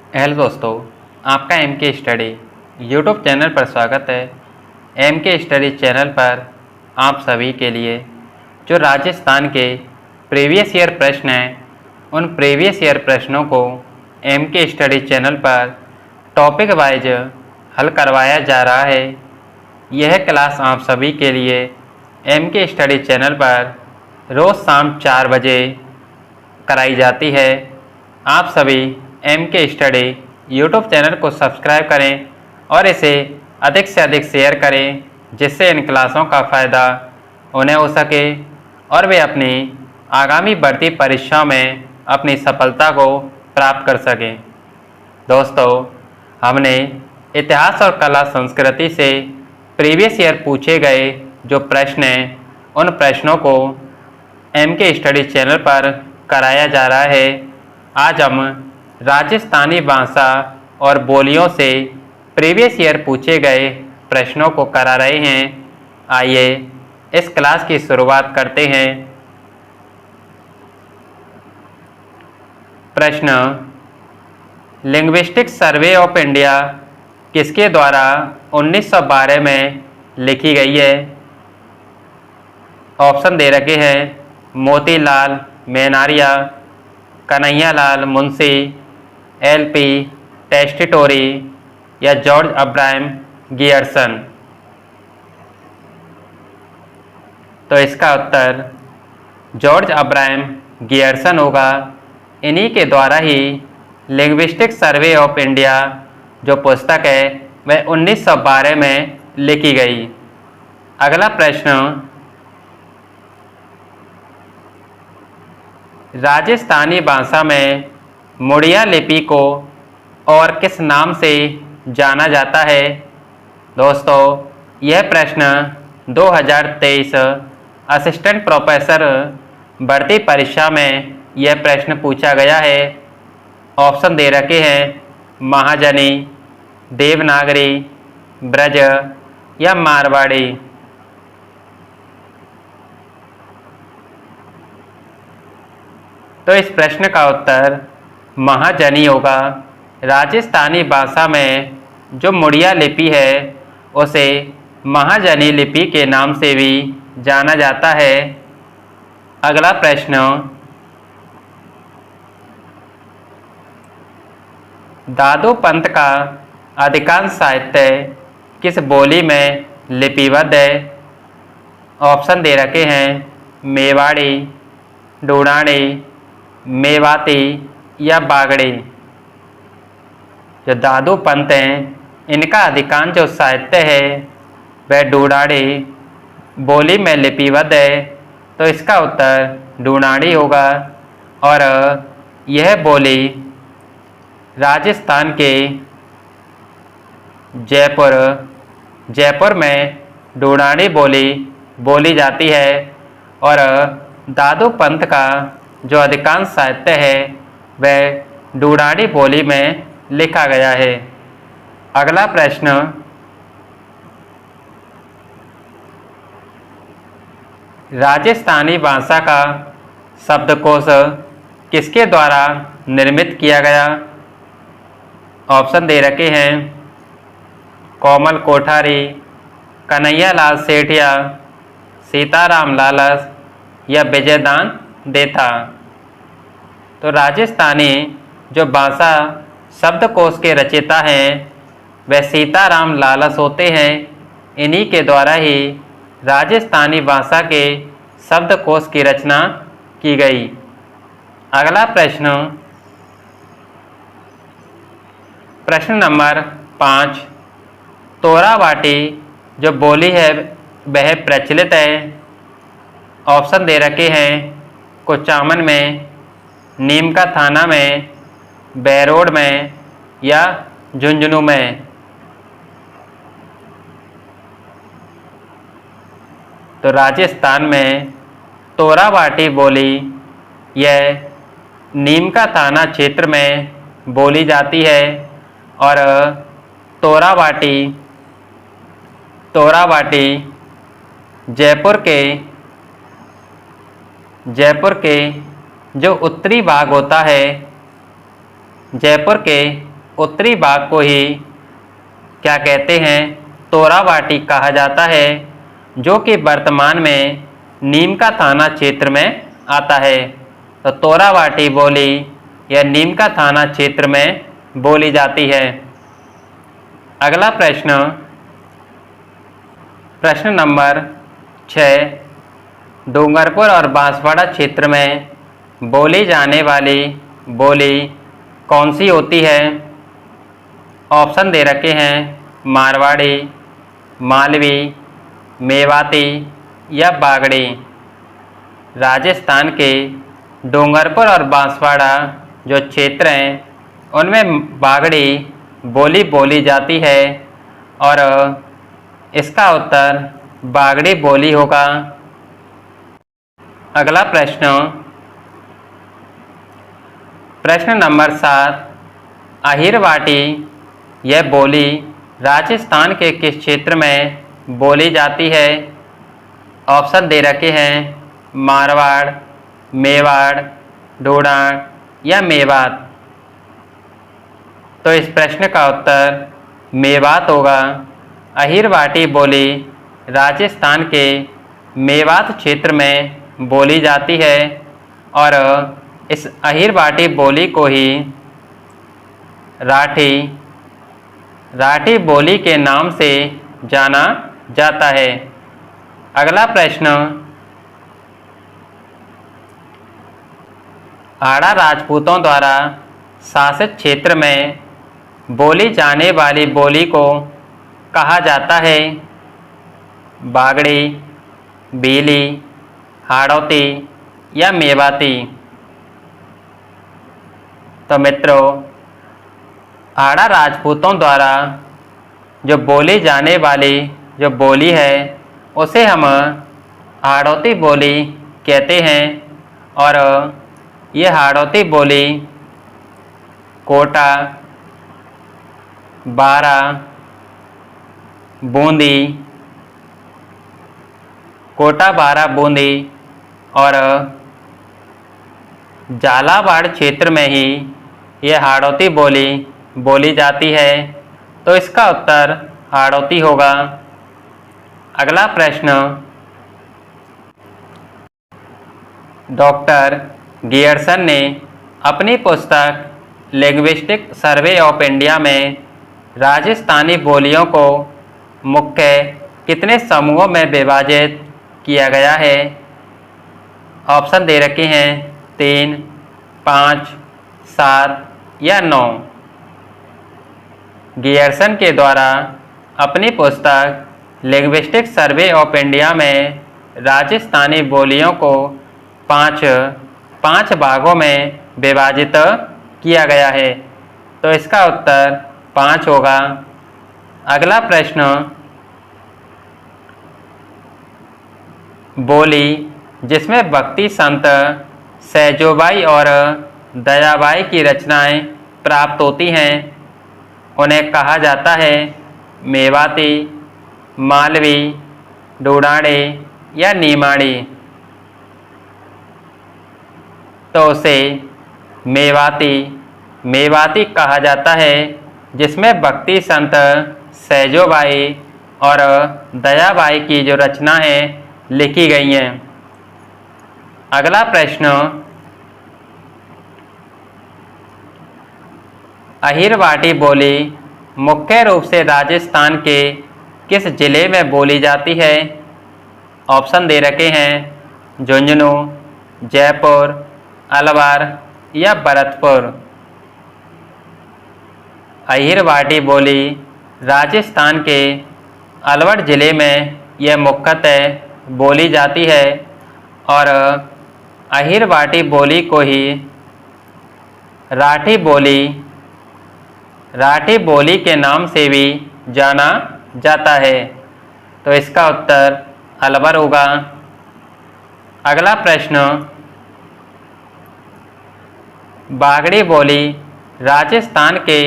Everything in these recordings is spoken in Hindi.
हेलो दोस्तों, आपका एम के स्टडी यूट्यूब चैनल पर स्वागत है। एम के स्टडी चैनल पर आप सभी के लिए जो राजस्थान के प्रीवियस ईयर प्रश्न हैं, उन प्रीवियस ईयर प्रश्नों को एम के स्टडी चैनल पर टॉपिक वाइज हल करवाया जा रहा है। यह क्लास आप सभी के लिए एम के स्टडी चैनल पर रोज़ शाम 4 बजे कराई जाती है। आप सभी एम के स्टडी यूट्यूब चैनल को सब्सक्राइब करें और इसे अधिक से अधिक शेयर करें, जिससे इन क्लासों का फ़ायदा उन्हें हो सके और वे अपनी आगामी बढ़ती परीक्षाओं में अपनी सफलता को प्राप्त कर सकें। दोस्तों, हमने इतिहास और कला संस्कृति से प्रीवियस ईयर पूछे गए जो प्रश्न हैं, उन प्रश्नों को एम के स्टडी चैनल पर कराया जा रहा है। आज हम राजस्थानी भाषा और बोलियों से प्रीवियस ईयर पूछे गए प्रश्नों को करा रहे हैं। आइए इस क्लास की शुरुआत करते हैं। प्रश्न, लिंग्विस्टिक सर्वे ऑफ इंडिया किसके द्वारा 1912 में लिखी गई है? ऑप्शन दे रखे हैं मोतीलाल मेनारिया, कन्हैयालाल मुंशी, एल.पी. टेस्टिटोरी या जॉर्ज अब्राहम गियर्सन। तो इसका उत्तर जॉर्ज अब्राहम गियर्सन होगा। इन्हीं के द्वारा ही लिंग्विस्टिक सर्वे ऑफ इंडिया जो पुस्तक है वह 1912 में लिखी गई। अगला प्रश्न, राजस्थानी भाषा में मुड़िया लिपि को और किस नाम से जाना जाता है? दोस्तों, यह प्रश्न 2023 असिस्टेंट प्रोफेसर भर्ती परीक्षा में यह प्रश्न पूछा गया है। ऑप्शन दे रखे हैं महाजनी, देवनागरी, ब्रज या मारवाड़ी। तो इस प्रश्न का उत्तर महाजनी होगा। राजस्थानी भाषा में जो मुड़िया लिपि है उसे महाजनी लिपि के नाम से भी जाना जाता है। अगला प्रश्न, दादू पंत का अधिकांश साहित्य किस बोली में लिपिबद्ध है? ऑप्शन दे रखे हैं मेवाड़ी, ढूंढानी, मेवाती या बागड़ी। जो दादू पंत हैं, इनका अधिकांश जो साहित्य है वह ढूंढानी बोली में लिपिबद्ध है। तो इसका उत्तर ढूंढानी होगा। और यह बोली राजस्थान के जयपुर में ढूंढानी बोली बोली जाती है। और दादू पंत का जो अधिकांश साहित्य है वह ढूंढानी बोली में लिखा गया है। अगला प्रश्न, राजस्थानी भाषा का शब्दकोश किसके द्वारा निर्मित किया गया? ऑप्शन दे रखे हैं कोमल कोठारी, कन्हैयालाल सेठिया, सीताराम लालस या विजयदान देथा। तो राजस्थानी जो भाषा शब्दकोश के रचयिता हैं वह सीताराम लालस होते हैं। इन्हीं के द्वारा ही राजस्थानी भाषा के शब्दकोश की रचना की गई। अगला प्रश्न, प्रश्न नंबर 5, तोरावाटी जो बोली है वह प्रचलित है। ऑप्शन दे रखे हैं कुचामन में, नीमका थाना में, बैरोड में या झुंझुनू में। तो राजस्थान में तोरावाटी बोली यह नीमका थाना क्षेत्र में बोली जाती है। और तोरावाटी जयपुर के जो उत्तरी भाग होता है, जयपुर के उत्तरी भाग को ही क्या कहते हैं, तोराबाटी कहा जाता है, जो कि वर्तमान में नीम का थाना क्षेत्र में आता है। तो तोराबाटी बोली यह नीम का थाना क्षेत्र में बोली जाती है। अगला प्रश्न, प्रश्न नंबर 6, डूंगरपुर और बांसवाड़ा क्षेत्र में बोली जाने वाली बोली कौन सी होती है? ऑप्शन दे रखे हैं मारवाड़ी, मालवी, मेवाती या बागड़ी। राजस्थान के डूंगरपुर और बांसवाड़ा जो क्षेत्र हैं उनमें बागड़ी बोली बोली जाती है और इसका उत्तर बागड़ी बोली होगा। अगला प्रश्न, प्रश्न नंबर 7, अहिरवाटी यह बोली राजस्थान के किस क्षेत्र में बोली जाती है? ऑप्शन दे रखे हैं मारवाड़, मेवाड़, डोडाण या मेवात। तो इस प्रश्न का उत्तर मेवात होगा। अहिरवाटी बोली राजस्थान के मेवात क्षेत्र में बोली जाती है और इस अहिरवाटी बोली को ही राठी बोली के नाम से जाना जाता है। अगला प्रश्न, आड़ा राजपूतों द्वारा शासित क्षेत्र में बोली जाने वाली बोली को कहा जाता है? बागड़ी, बीली, हाड़ौती या मेवाती। तो मित्रों, आड़ा राजपूतों द्वारा जो बोली जाने वाली जो बोली है उसे हम हाड़ौती बोली कहते हैं और ये हाड़ौती बोली कोटा, बारा, बूंदी, कोटा, बारा, बूंदी और झालावाड़ क्षेत्र में ही यह हाड़ौती बोली बोली जाती है। तो इसका उत्तर हाड़ौती होगा। अगला प्रश्न, डॉक्टर गियर्सन ने अपनी पुस्तक लिंग्विस्टिक सर्वे ऑफ इंडिया में राजस्थानी बोलियों को मुख्य कितने समूहों में विभाजित किया गया है? ऑप्शन दे रखे हैं 3, 5, 7 या 9। गियर्सन के द्वारा अपनी पुस्तक लिंग्विस्टिक सर्वे ऑफ इंडिया में राजस्थानी बोलियों को पाँच भागों में विभाजित किया गया है। तो इसका उत्तर 5 होगा। अगला प्रश्न, बोली जिसमें भक्ति संत सैजोबाई और दयाबाई की रचनाएं प्राप्त होती हैं उन्हें कहा जाता है मेवाती, मालवी, डोडाणी या नीमाड़ी। तो उसे मेवाती कहा जाता है जिसमें भक्ति संत सैजोबाई और दयाबाई की जो रचना है लिखी गई हैं। अगला प्रश्न, अहिरवाटी बोली मुख्य रूप से राजस्थान के किस जिले में बोली जाती है? ऑप्शन दे रखे हैं झुंझुनू, जयपुर, अलवर या भरतपुर। अहिरवाटी बोली राजस्थान के अलवर जिले में यह मुख्यतः बोली जाती है और अहिरवाटी बोली को ही राठी बोली के नाम से भी जाना जाता है। तो इसका उत्तर अलवर होगा। अगला प्रश्न, बागड़ी बोली राजस्थान के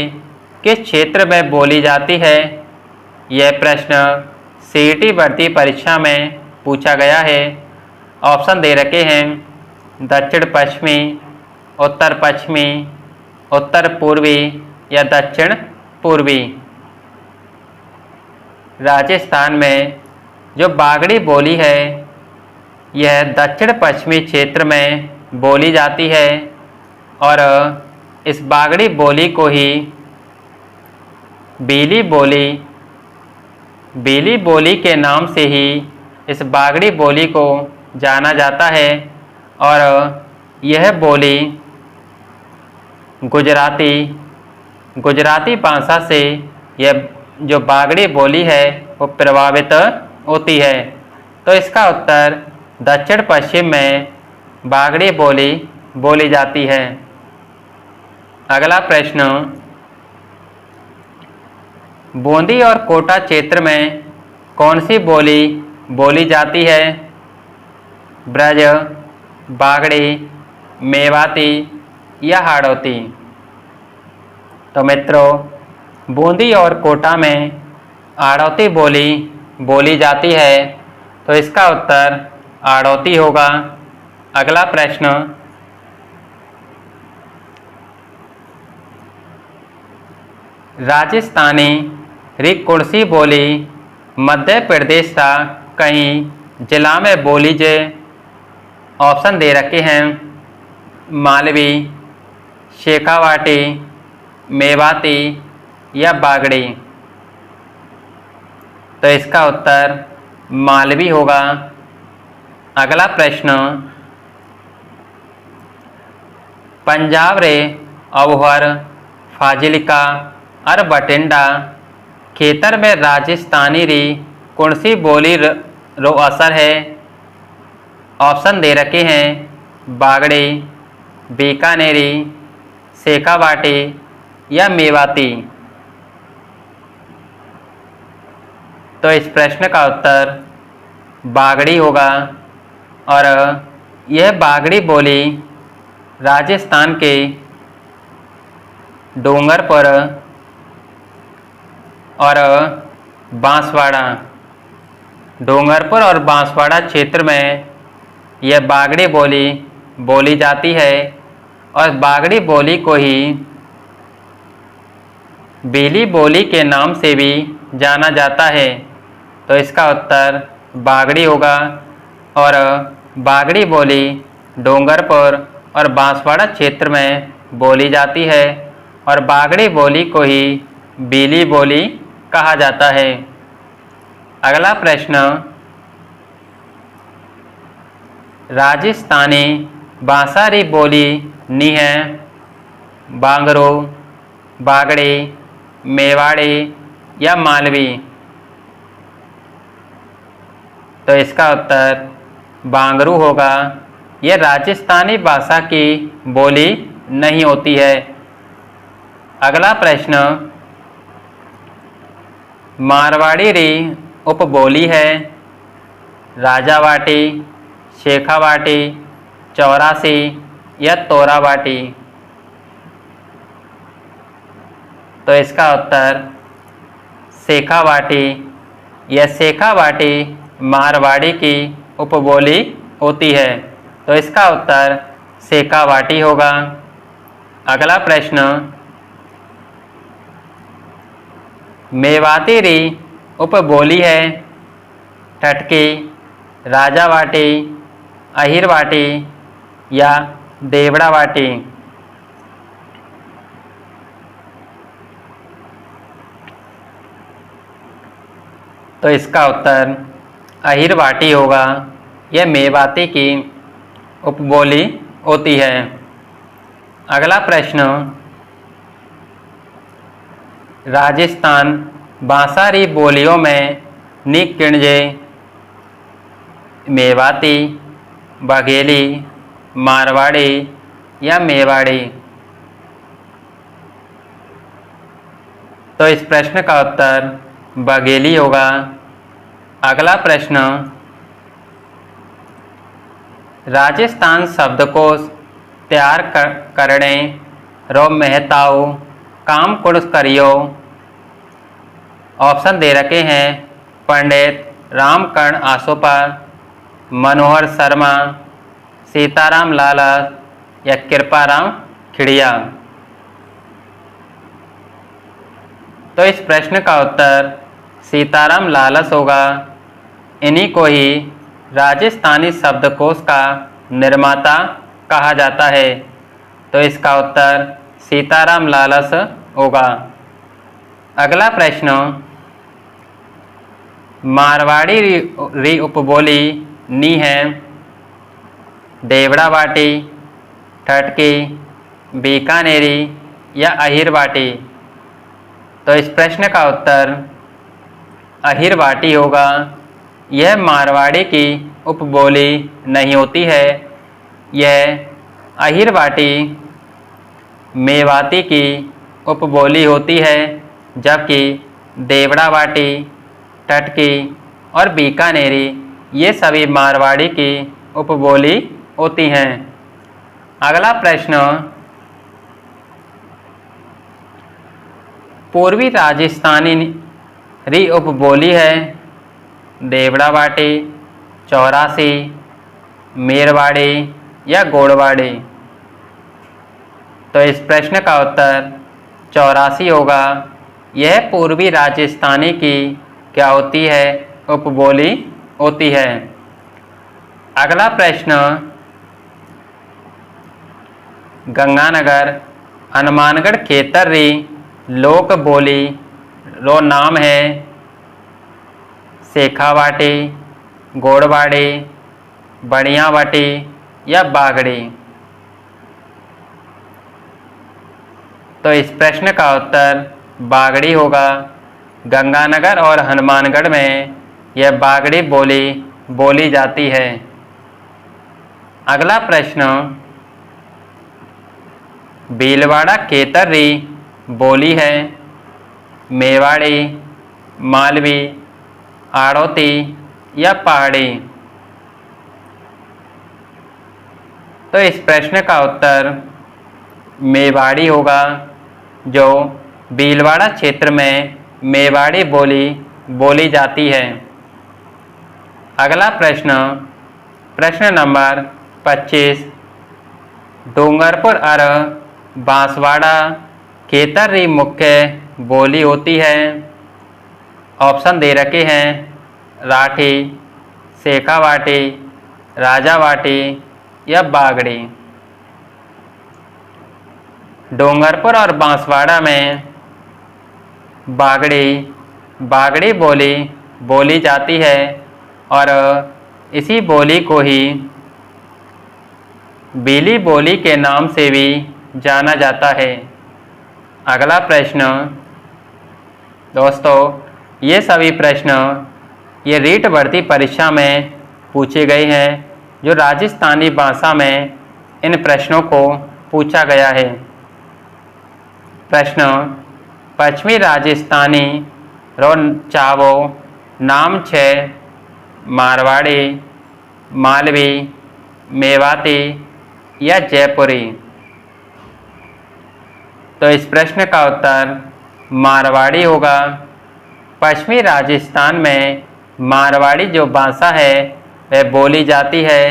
किस क्षेत्र में बोली जाती है? यह प्रश्न सीईटी भर्ती परीक्षा में पूछा गया है। ऑप्शन दे रखे हैं दक्षिण पश्चिमी, उत्तर पश्चिमी, उत्तर पूर्वी या दक्षिण पूर्वी। राजस्थान में जो बागड़ी बोली है यह दक्षिण पश्चिमी क्षेत्र में बोली जाती है और इस बागड़ी बोली को ही बीली बोली के नाम से ही इस बागड़ी बोली को जाना जाता है। और यह बोली गुजराती भाषा से यह जो बागड़ी बोली है वो प्रभावित होती है। तो इसका उत्तर दक्षिण पश्चिम में बागड़ी बोली बोली जाती है। अगला प्रश्न, बूंदी और कोटा क्षेत्र में कौन सी बोली बोली जाती है? ब्रज, बागड़ी, मेवाती या हाड़ौती। तो मित्रों, बूंदी और कोटा में हाड़ौती बोली बोली जाती है, तो इसका उत्तर हाड़ौती होगा। अगला प्रश्न, राजस्थानी री कौनसी बोली मध्य प्रदेश का कहीं जिला में बोली जे? ऑप्शन दे रखे हैं, मालवी, शेखावाटी, मेवाती या बागड़ी। तो इसका उत्तर मालवी होगा। अगला प्रश्न, पंजाब रे अबोहर, फाजिलका और बठिंडा खेतर में राजस्थानी री कौन सी बोली रो असर है? ऑप्शन दे रखे हैं, बागड़ी, बीकानेरी, शेखावाटी या मेवाती। तो इस प्रश्न का उत्तर बागड़ी होगा। और यह बागड़ी बोली राजस्थान के डूंगरपुर और बांसवाड़ा क्षेत्र में यह बागड़ी बोली बोली जाती है और बागड़ी बोली को ही बीली बोली के नाम से भी जाना जाता है। तो इसका उत्तर बागड़ी होगा। और बागड़ी बोली डूंगरपुर और बांसवाड़ा क्षेत्र में बोली जाती है और बागड़ी बोली को ही बीली बोली कहा जाता है। अगला प्रश्न, राजस्थानी भाषा री बोली नी है? बांगरू, बागड़ी, मेवाड़ी या मालवी। तो इसका उत्तर बांगरू होगा। यह राजस्थानी भाषा की बोली नहीं होती है। अगला प्रश्न, मारवाड़ी री उपबोली है? राजावाटी, शेखावाटी, चौरासी या तोरावाटी। तो इसका उत्तर शेखावाटी। यह शेखावाटी मारवाड़ी की उपबोली होती है। तो इसका उत्तर शेखावाटी होगा। अगला प्रश्न, मेवाती री उपबोली है? टटकी, राजावाटी, अहिरवाटी या देवड़ावाटी। तो इसका उत्तर अहिरवाटी होगा। यह मेवाती की उपबोली होती है। अगला प्रश्न, राजस्थान भाषा री बोलियों में निक किणजे? मेवाती, बघेली, मारवाड़ी या मेवाड़ी। तो इस प्रश्न का उत्तर बघेली होगा। अगला प्रश्न, राजस्थान शब्दकोश तैयार करने रो मेहताओ काम कुण करियो? ऑप्शन दे रखे हैं, पंडित रामकर्ण आसोपार, मनोहर शर्मा, सीताराम लाला या कृपाराम खिड़िया। तो इस प्रश्न का उत्तर सीताराम लालस होगा। इन्हीं को ही राजस्थानी शब्दकोश का निर्माता कहा जाता है। तो इसका उत्तर सीताराम लालस होगा। अगला प्रश्न, मारवाड़ी री उपबोली नी है देवड़ावाटी, ठटकी, बीकानेरी या अहिरवाटी। तो इस प्रश्न का उत्तर अहिरवाटी होगा। यह मारवाड़ी की उपबोली नहीं होती है। यह अहिरवाटी मेवाती की उपबोली होती है, जबकि देवड़ावाटी, टटकी और बीकानेरी ये सभी मारवाड़ी की उपबोली होती हैं। अगला प्रश्न, पूर्वी राजस्थानी री उपबोली है देवड़ावाटी, चौरासी, मेरवाड़ी या गोड़वाड़ी। तो इस प्रश्न का उत्तर चौरासी होगा। यह पूर्वी राजस्थानी की क्या होती है? उपबोली होती है। अगला प्रश्न, गंगानगर हनुमानगढ़ खेतर री लोक बोली रो नाम है सेखावाटी, गोड़वाड़ी, बढ़ियावाटी या बागड़ी। तो इस प्रश्न का उत्तर बागड़ी होगा। गंगानगर और हनुमानगढ़ में यह बागड़ी बोली बोली जाती है। अगला प्रश्न, भीलवाड़ा खेतर री बोली है मेवाड़ी, मालवी, आड़ौती या पहाड़ी। तो इस प्रश्न का उत्तर मेवाड़ी होगा, जो भीलवाड़ा क्षेत्र में मेवाड़ी बोली बोली जाती है। अगला प्रश्न, प्रश्न नंबर 25, डूंगरपुर और बांसवाड़ा खेतर री मुख्य बोली होती है। ऑप्शन दे रखे हैं राठी, सेखावाटी, राजावाटी या बागड़ी। डूंगरपुर और बांसवाड़ा में बागड़ी बोली बोली जाती है और इसी बोली को ही बीली बोली के नाम से भी जाना जाता है। अगला प्रश्न, दोस्तों ये सभी प्रश्न ये रीट भर्ती परीक्षा में पूछे गए हैं, जो राजस्थानी भाषा में इन प्रश्नों को पूछा गया है। प्रश्न, पश्चिमी राजस्थानी रो चावो नाम छे मारवाड़ी, मालवी, मेवाती या जयपुरी। तो इस प्रश्न का उत्तर मारवाड़ी होगा। पश्चिमी राजस्थान में मारवाड़ी जो भाषा है वह बोली जाती है।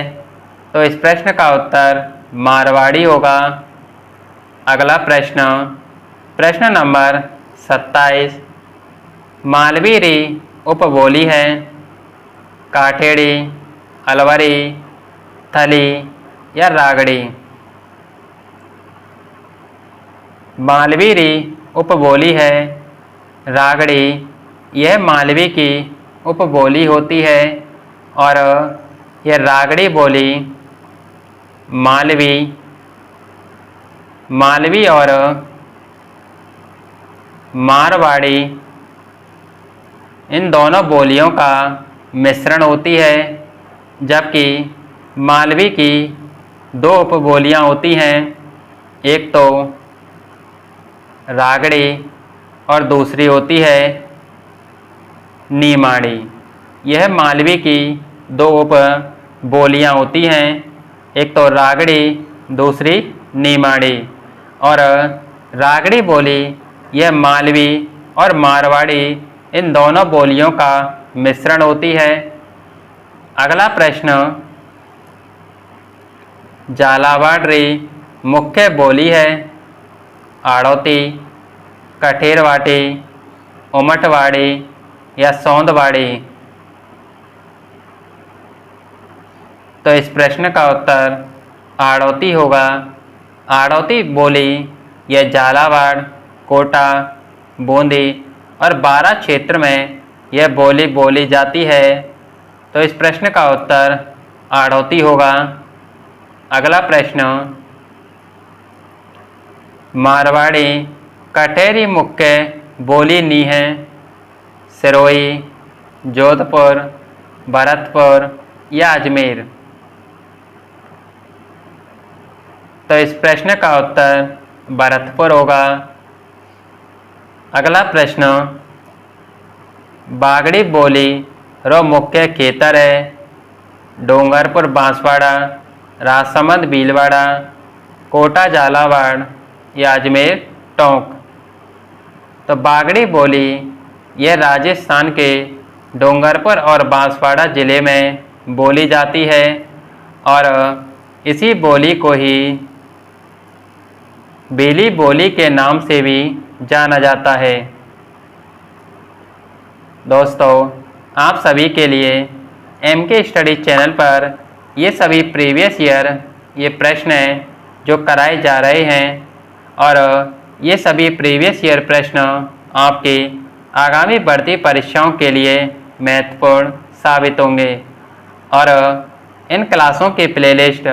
तो इस प्रश्न का उत्तर मारवाड़ी होगा। अगला प्रश्न, प्रश्न नंबर 27, मालवी री उपबोली है काठेड़ी, अलवरी, थली या रागड़ी। मालवी री उपबोली है रागड़ी। यह मालवी की उपबोली होती है और यह रागड़ी बोली मालवी और मारवाड़ी इन दोनों बोलियों का मिश्रण होती है, जबकि मालवी की दो उपबोलियां होती हैं, एक तो रागड़ी और दूसरी होती है नीमाड़ी। यह मालवी की दो उपबोलियां होती हैं, एक तो रागड़ी दूसरी नीमाड़ी। और रागड़ी बोली यह मालवी और मारवाड़ी इन दोनों बोलियों का मिश्रण होती है। अगला प्रश्न, झालावाड़ री मुख्य बोली है आड़ौती, कठेरवाटी, उमटवाड़ी या सौंदवाड़ी? तो इस प्रश्न का उत्तर हाड़ौती होगा। हाड़ौती बोली यह झालावाड़, कोटा, बूंदी और बारां क्षेत्र में यह बोली बोली जाती है। तो इस प्रश्न का उत्तर हाड़ौती होगा। अगला प्रश्न, मारवाड़ी कटेरी मुख्य बोली नी है? सिरोही, जोधपुर, भरतपुर या अजमेर? तो इस प्रश्न का उत्तर भरतपुर होगा। अगला प्रश्न, बागड़ी बोली रो मुख्य खेतर है? डूंगरपुर बांसवाड़ा, राजसमंद भीलवाड़ा, कोटा झालावाड़ या अजमेर टोंक? तो बागड़ी बोली यह राजस्थान के डूंगरपुर और बांसवाड़ा जिले में बोली जाती है और इसी बोली को ही बेली बोली के नाम से भी जाना जाता है। दोस्तों, आप सभी के लिए MK स्टडी चैनल पर ये सभी प्रीवियस ईयर ये प्रश्न हैं जो कराए जा रहे हैं और ये सभी प्रीवियस ईयर प्रश्न आपकी आगामी भर्ती परीक्षाओं के लिए महत्वपूर्ण साबित होंगे और इन क्लासों की प्लेलिस्ट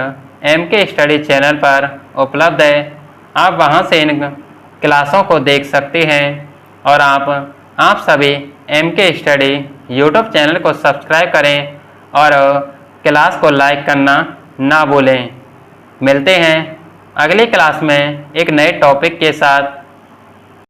MK स्टडी चैनल पर उपलब्ध है। आप वहां से इन क्लासों को देख सकते हैं और आप सभी MK स्टडी यूट्यूब चैनल को सब्सक्राइब करें और क्लास को लाइक करना ना भूलें। मिलते हैं अगली क्लास में एक नए टॉपिक के साथ।